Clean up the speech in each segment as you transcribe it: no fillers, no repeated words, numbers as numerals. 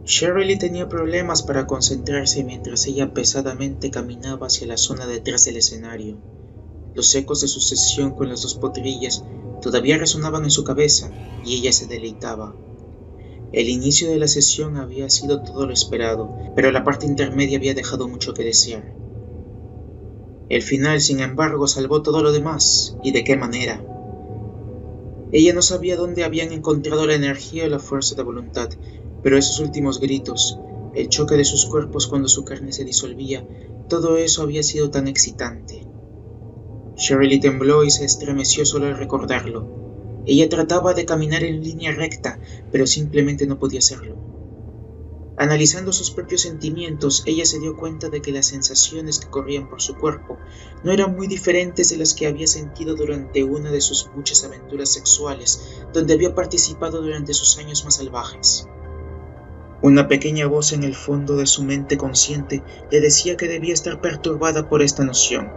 Shirley tenía problemas para concentrarse mientras ella pesadamente caminaba hacia la zona detrás del escenario. Los ecos de su sesión con las dos potrillas todavía resonaban en su cabeza y ella se deleitaba. El inicio de la sesión había sido todo lo esperado, pero la parte intermedia había dejado mucho que desear. El final, sin embargo, salvó todo lo demás, y de qué manera. Ella no sabía dónde habían encontrado la energía o la fuerza de voluntad, pero esos últimos gritos, el choque de sus cuerpos cuando su carne se disolvía, todo eso había sido tan excitante. Shirley tembló y se estremeció solo al recordarlo. Ella trataba de caminar en línea recta, pero simplemente no podía hacerlo. Analizando sus propios sentimientos, ella se dio cuenta de que las sensaciones que corrían por su cuerpo no eran muy diferentes de las que había sentido durante una de sus muchas aventuras sexuales, donde había participado durante sus años más salvajes. Una pequeña voz en el fondo de su mente consciente le decía que debía estar perturbada por esta noción,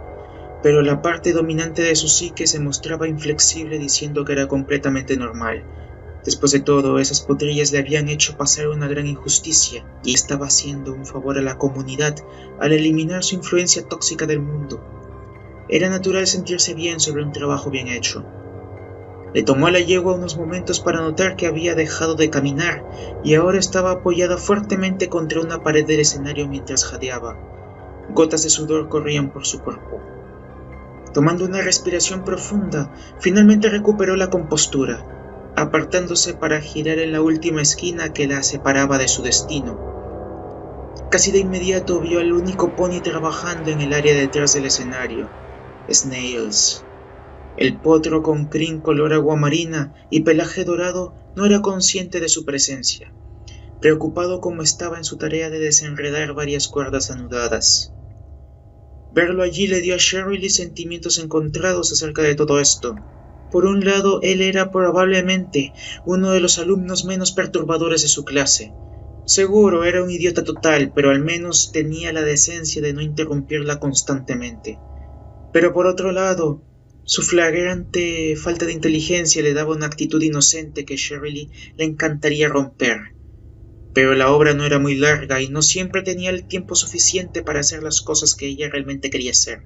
pero la parte dominante de su psique se mostraba inflexible diciendo que era completamente normal. Después de todo, esas potrillas le habían hecho pasar una gran injusticia y estaba haciendo un favor a la comunidad al eliminar su influencia tóxica del mundo. Era natural sentirse bien sobre un trabajo bien hecho. Le tomó a la yegua unos momentos para notar que había dejado de caminar y ahora estaba apoyada fuertemente contra una pared del escenario mientras jadeaba. Gotas de sudor corrían por su cuerpo. Tomando una respiración profunda, finalmente recuperó la compostura, apartándose para girar en la última esquina que la separaba de su destino. Casi de inmediato vio al único pony trabajando en el área detrás del escenario, Snails. El potro con crin color aguamarina y pelaje dorado no era consciente de su presencia, preocupado como estaba en su tarea de desenredar varias cuerdas anudadas. Verlo allí le dio a Shirley sentimientos encontrados acerca de todo esto. Por un lado, él era probablemente uno de los alumnos menos perturbadores de su clase. Seguro era un idiota total, pero al menos tenía la decencia de no interrumpirla constantemente. Pero por otro lado, su flagrante falta de inteligencia le daba una actitud inocente que Shirley le encantaría romper. Pero la obra no era muy larga y no siempre tenía el tiempo suficiente para hacer las cosas que ella realmente quería hacer.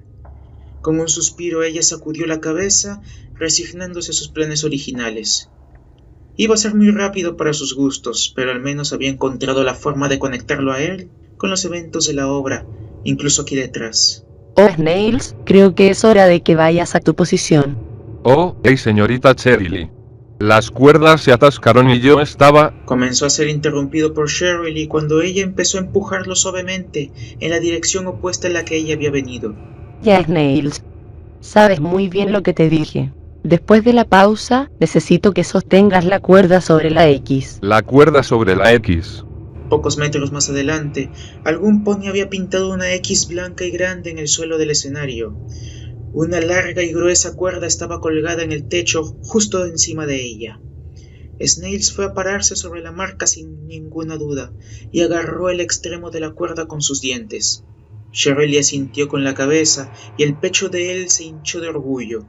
Con un suspiro ella sacudió la cabeza, resignándose a sus planes originales. Iba a ser muy rápido para sus gustos, pero al menos había encontrado la forma de conectarlo a él con los eventos de la obra, incluso aquí detrás. Oh, Snails, creo que es hora de que vayas a tu posición. Oh, hey señorita Shirley. Las cuerdas se atascaron y yo estaba... Comenzó a ser interrumpido por Shirley cuando ella empezó a empujarlo suavemente en la dirección opuesta en la que ella había venido. Ya, Snails. Sabes muy bien lo que te dije. Después de la pausa, necesito que sostengas la cuerda sobre la X. La cuerda sobre la X. Pocos metros más adelante, algún pony había pintado una X blanca y grande en el suelo del escenario. Una larga y gruesa cuerda estaba colgada en el techo justo encima de ella. Snails fue a pararse sobre la marca sin ninguna duda y agarró el extremo de la cuerda con sus dientes. Shirley asintió con la cabeza y el pecho de él se hinchó de orgullo.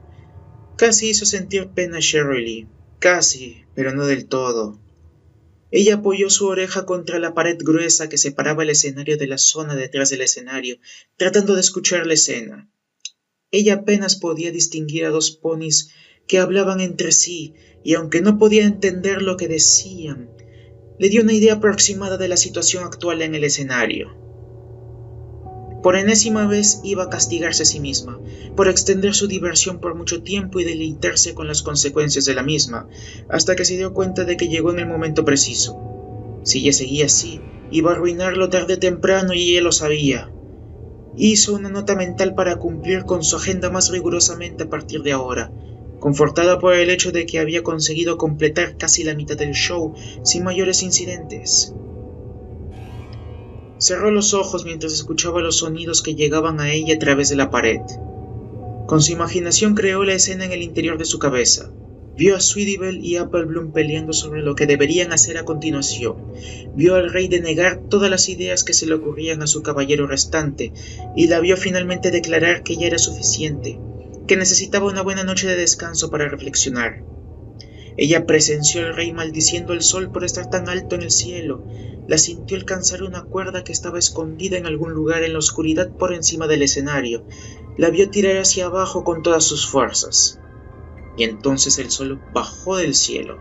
Casi hizo sentir pena a Shirley, casi, pero no del todo. Ella apoyó su oreja contra la pared gruesa que separaba el escenario de la zona detrás del escenario, tratando de escuchar la escena. Ella apenas podía distinguir a dos ponis que hablaban entre sí, y aunque no podía entender lo que decían, le dio una idea aproximada de la situación actual en el escenario. Por enésima vez iba a castigarse a sí misma, por extender su diversión por mucho tiempo y deleitarse con las consecuencias de la misma, hasta que se dio cuenta de que llegó en el momento preciso. Si ella seguía así, iba a arruinarlo tarde o temprano y ella lo sabía. Hizo una nota mental para cumplir con su agenda más rigurosamente a partir de ahora, confortada por el hecho de que había conseguido completar casi la mitad del show sin mayores incidentes. Cerró los ojos mientras escuchaba los sonidos que llegaban a ella a través de la pared. Con su imaginación creó la escena en el interior de su cabeza. Vio a Sweetie Belle y Apple Bloom peleando sobre lo que deberían hacer a continuación. Vio al rey denegar todas las ideas que se le ocurrían a su caballero restante, y la vio finalmente declarar que ya era suficiente, que necesitaba una buena noche de descanso para reflexionar. Ella presenció al rey maldiciendo al sol por estar tan alto en el cielo. La sintió alcanzar una cuerda que estaba escondida en algún lugar en la oscuridad por encima del escenario. La vio tirar hacia abajo con todas sus fuerzas. Y entonces el sol bajó del cielo.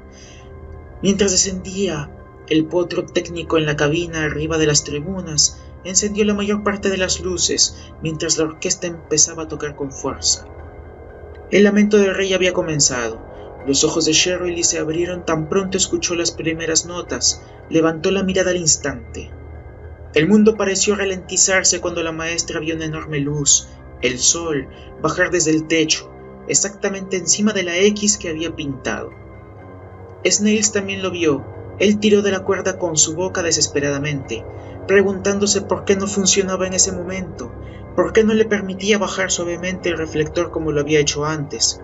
Mientras descendía, el potro técnico en la cabina arriba de las tribunas encendió la mayor parte de las luces, mientras la orquesta empezaba a tocar con fuerza. El lamento del rey había comenzado. Los ojos de Cheryl se abrieron tan pronto escuchó las primeras notas. Levantó la mirada al instante. El mundo pareció ralentizarse cuando la maestra vio una enorme luz, el sol, bajar desde el techo, exactamente encima de la X que había pintado. Snails también lo vio. Él tiró de la cuerda con su boca desesperadamente, preguntándose por qué no funcionaba en ese momento, por qué no le permitía bajar suavemente el reflector como lo había hecho antes.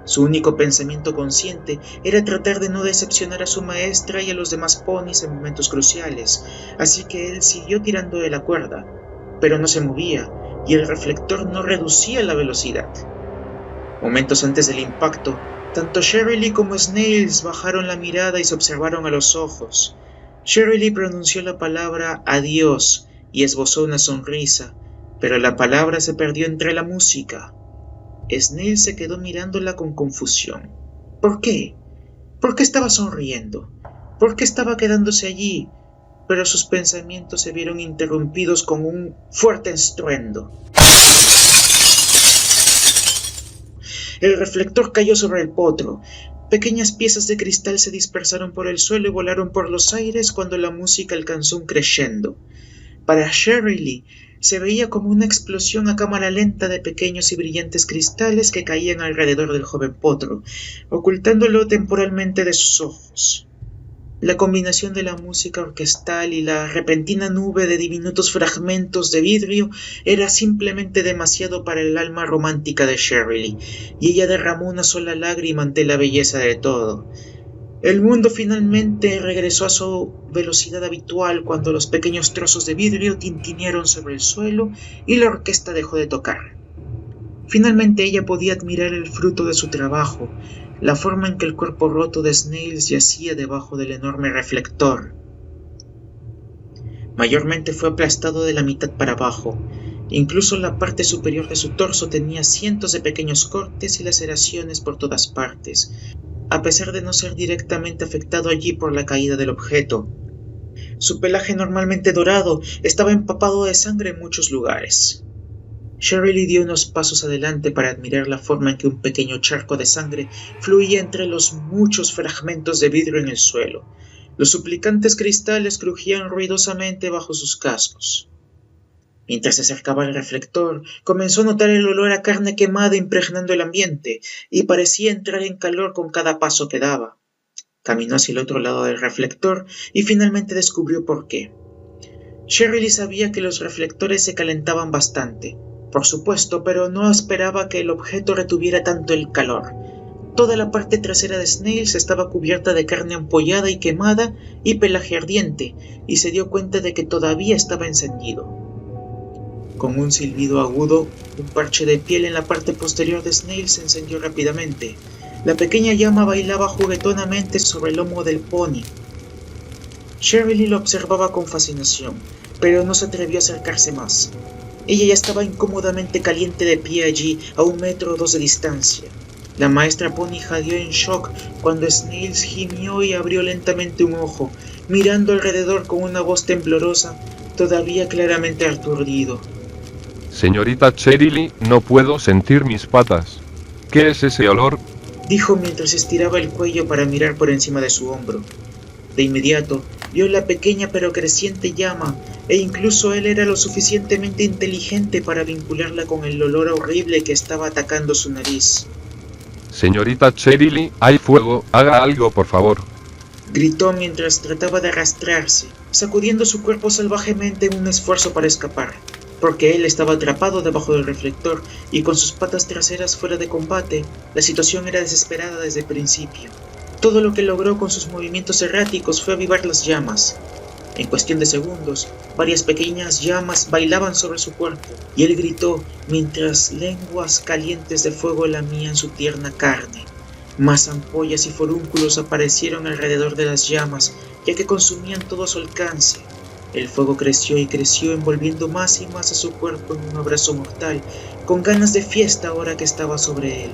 Su único pensamiento consciente era tratar de no decepcionar a su maestra y a los demás ponis en momentos cruciales, así que él siguió tirando de la cuerda, pero no se movía y el reflector no reducía la velocidad. Momentos antes del impacto, tanto Cheryl como Snails bajaron la mirada y se observaron a los ojos. Cheryl pronunció la palabra adiós y esbozó una sonrisa, pero la palabra se perdió entre la música. Snails se quedó mirándola con confusión. ¿Por qué? ¿Por qué estaba sonriendo? ¿Por qué estaba quedándose allí? Pero sus pensamientos se vieron interrumpidos con un fuerte estruendo. El reflector cayó sobre el potro. Pequeñas piezas de cristal se dispersaron por el suelo y volaron por los aires cuando la música alcanzó un crescendo. Para Cheryl se veía como una explosión a cámara lenta de pequeños y brillantes cristales que caían alrededor del joven potro, ocultándolo temporalmente de sus ojos. La combinación de la música orquestal y la repentina nube de diminutos fragmentos de vidrio era simplemente demasiado para el alma romántica de Cheryl, y ella derramó una sola lágrima ante la belleza de todo. El mundo finalmente regresó a su velocidad habitual cuando los pequeños trozos de vidrio tintinearon sobre el suelo y la orquesta dejó de tocar. Finalmente ella podía admirar el fruto de su trabajo, la forma en que el cuerpo roto de Snails yacía debajo del enorme reflector. Mayormente fue aplastado de la mitad para abajo. Incluso la parte superior de su torso tenía cientos de pequeños cortes y laceraciones por todas partes, a pesar de no ser directamente afectado allí por la caída del objeto. Su pelaje normalmente dorado estaba empapado de sangre en muchos lugares. Cheryl dio unos pasos adelante para admirar la forma en que un pequeño charco de sangre fluía entre los muchos fragmentos de vidrio en el suelo. Los suplicantes cristales crujían ruidosamente bajo sus cascos. Mientras se acercaba al reflector, comenzó a notar el olor a carne quemada impregnando el ambiente, y parecía entrar en calor con cada paso que daba. Caminó hacia el otro lado del reflector y finalmente descubrió por qué. Cheryl sabía que los reflectores se calentaban bastante, por supuesto, pero no esperaba que el objeto retuviera tanto el calor. Toda la parte trasera de Snails estaba cubierta de carne ampollada y quemada y pelaje ardiente, y se dio cuenta de que todavía estaba encendido. Con un silbido agudo, un parche de piel en la parte posterior de Snails se encendió rápidamente. La pequeña llama bailaba juguetonamente sobre el lomo del pony. Cheryl lo observaba con fascinación, pero no se atrevió a acercarse más. Ella ya estaba incómodamente caliente de pie allí, a 1 metro o 2 de distancia. La maestra pony jadeó en shock cuando Snails gimió y abrió lentamente un ojo, mirando alrededor con una voz temblorosa, todavía claramente aturdido. Señorita Cheryl, no puedo sentir mis patas. ¿Qué es ese olor? Dijo mientras estiraba el cuello para mirar por encima de su hombro. De inmediato, vio la pequeña pero creciente llama, e incluso él era lo suficientemente inteligente para vincularla con el olor horrible que estaba atacando su nariz. Señorita Cheryl, hay fuego, haga algo por favor. Gritó mientras trataba de arrastrarse, sacudiendo su cuerpo salvajemente en un esfuerzo para escapar, porque él estaba atrapado debajo del reflector y con sus patas traseras fuera de combate. La situación era desesperada desde el principio. Todo lo que logró con sus movimientos erráticos fue avivar las llamas. En cuestión de segundos, varias pequeñas llamas bailaban sobre su cuerpo, y él gritó mientras lenguas calientes de fuego lamían su tierna carne. Más ampollas y forúnculos aparecieron alrededor de las llamas, ya que consumían todo a su alcance. El fuego creció y creció, envolviendo más y más a su cuerpo en un abrazo mortal, con ganas de fiesta ahora que estaba sobre él.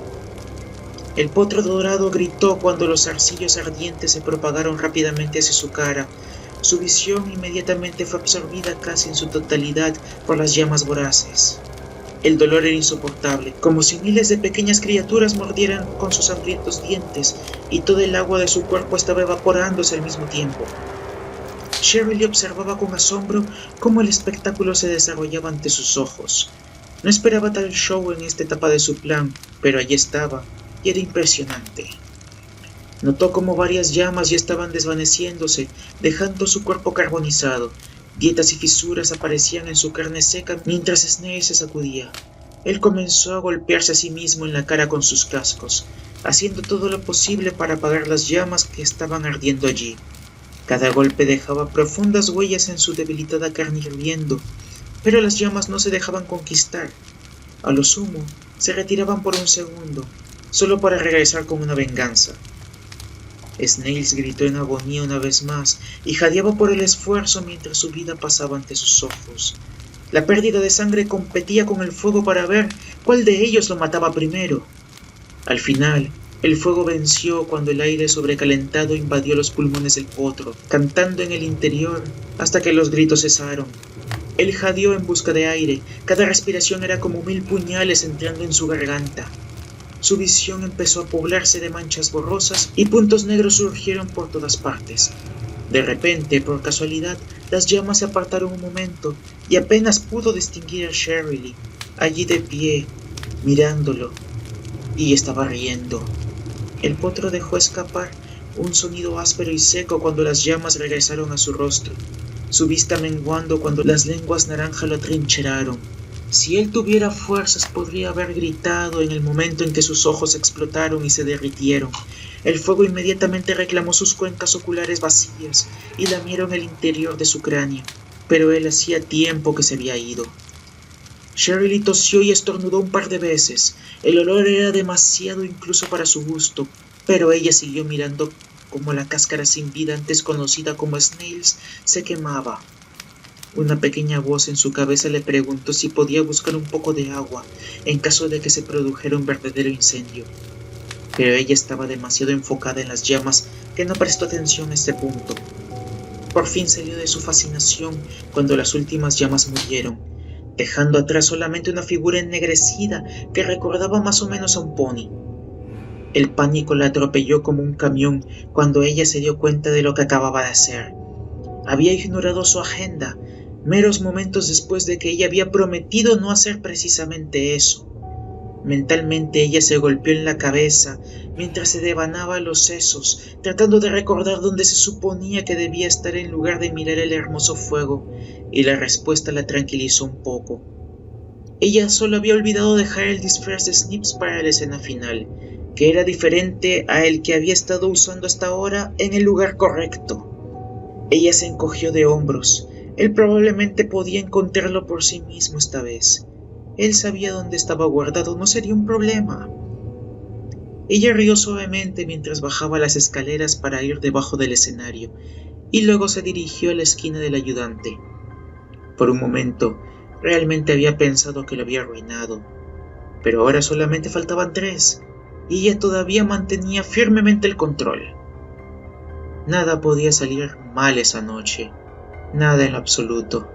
El potro dorado gritó cuando los zarcillos ardientes se propagaron rápidamente hacia su cara. Su visión inmediatamente fue absorbida casi en su totalidad por las llamas voraces. El dolor era insoportable, como si miles de pequeñas criaturas mordieran con sus hambrientos dientes, y todo el agua de su cuerpo estaba evaporándose al mismo tiempo. Cheryl observaba con asombro cómo el espectáculo se desarrollaba ante sus ojos. No esperaba tal show en esta etapa de su plan, pero allí estaba, y era impresionante. Notó cómo varias llamas ya estaban desvaneciéndose, dejando su cuerpo carbonizado. Grietas y fisuras aparecían en su carne seca mientras Snail se sacudía. Él comenzó a golpearse a sí mismo en la cara con sus cascos, haciendo todo lo posible para apagar las llamas que estaban ardiendo allí. Cada golpe dejaba profundas huellas en su debilitada carne hirviendo, pero las llamas no se dejaban conquistar. A lo sumo, se retiraban por un segundo, solo para regresar con una venganza. Snails gritó en agonía una vez más y jadeaba por el esfuerzo mientras su vida pasaba ante sus ojos. La pérdida de sangre competía con el fuego para ver cuál de ellos lo mataba primero. Al final, el fuego venció cuando el aire sobrecalentado invadió los pulmones del potro, cantando en el interior hasta que los gritos cesaron. Él jadeó en busca de aire, cada respiración era como 1000 puñales entrando en su garganta. Su visión empezó a poblarse de manchas borrosas y puntos negros surgieron por todas partes. De repente, por casualidad, las llamas se apartaron un momento y apenas pudo distinguir a Cheryl, allí de pie, mirándolo, y estaba riendo. El potro dejó escapar un sonido áspero y seco cuando las llamas regresaron a su rostro, su vista menguando cuando las lenguas naranja lo atrincheraron. Si él tuviera fuerzas podría haber gritado en el momento en que sus ojos explotaron y se derritieron. El fuego inmediatamente reclamó sus cuencas oculares vacías y lamieron el interior de su cráneo, pero él hacía tiempo que se había ido. Cheryl tosió y estornudó un par de veces. El olor era demasiado incluso para su gusto, pero ella siguió mirando como la cáscara sin vida antes conocida como Snails se quemaba. Una pequeña voz en su cabeza le preguntó si podía buscar un poco de agua en caso de que se produjera un verdadero incendio. Pero ella estaba demasiado enfocada en las llamas que no prestó atención a este punto. Por fin salió de su fascinación cuando las últimas llamas murieron, dejando atrás solamente una figura ennegrecida que recordaba más o menos a un pony. El pánico la atropelló como un camión cuando ella se dio cuenta de lo que acababa de hacer. Había ignorado su agenda, meros momentos después de que ella había prometido no hacer precisamente eso. Mentalmente ella se golpeó en la cabeza mientras se devanaba los sesos, tratando de recordar dónde se suponía que debía estar en lugar de mirar el hermoso fuego, y la respuesta la tranquilizó un poco. Ella solo había olvidado dejar el disfraz de Snips para la escena final, que era diferente a el que había estado usando hasta ahora en el lugar correcto. Ella se encogió de hombros. Él probablemente podía encontrarlo por sí mismo esta vez. Él sabía dónde estaba guardado, no sería un problema. Ella rió suavemente mientras bajaba las escaleras para ir debajo del escenario, y luego se dirigió a la esquina del ayudante. Por un momento, realmente había pensado que lo había arruinado, pero ahora solamente faltaban 3, y ella todavía mantenía firmemente el control. Nada podía salir mal esa noche, nada en lo absoluto.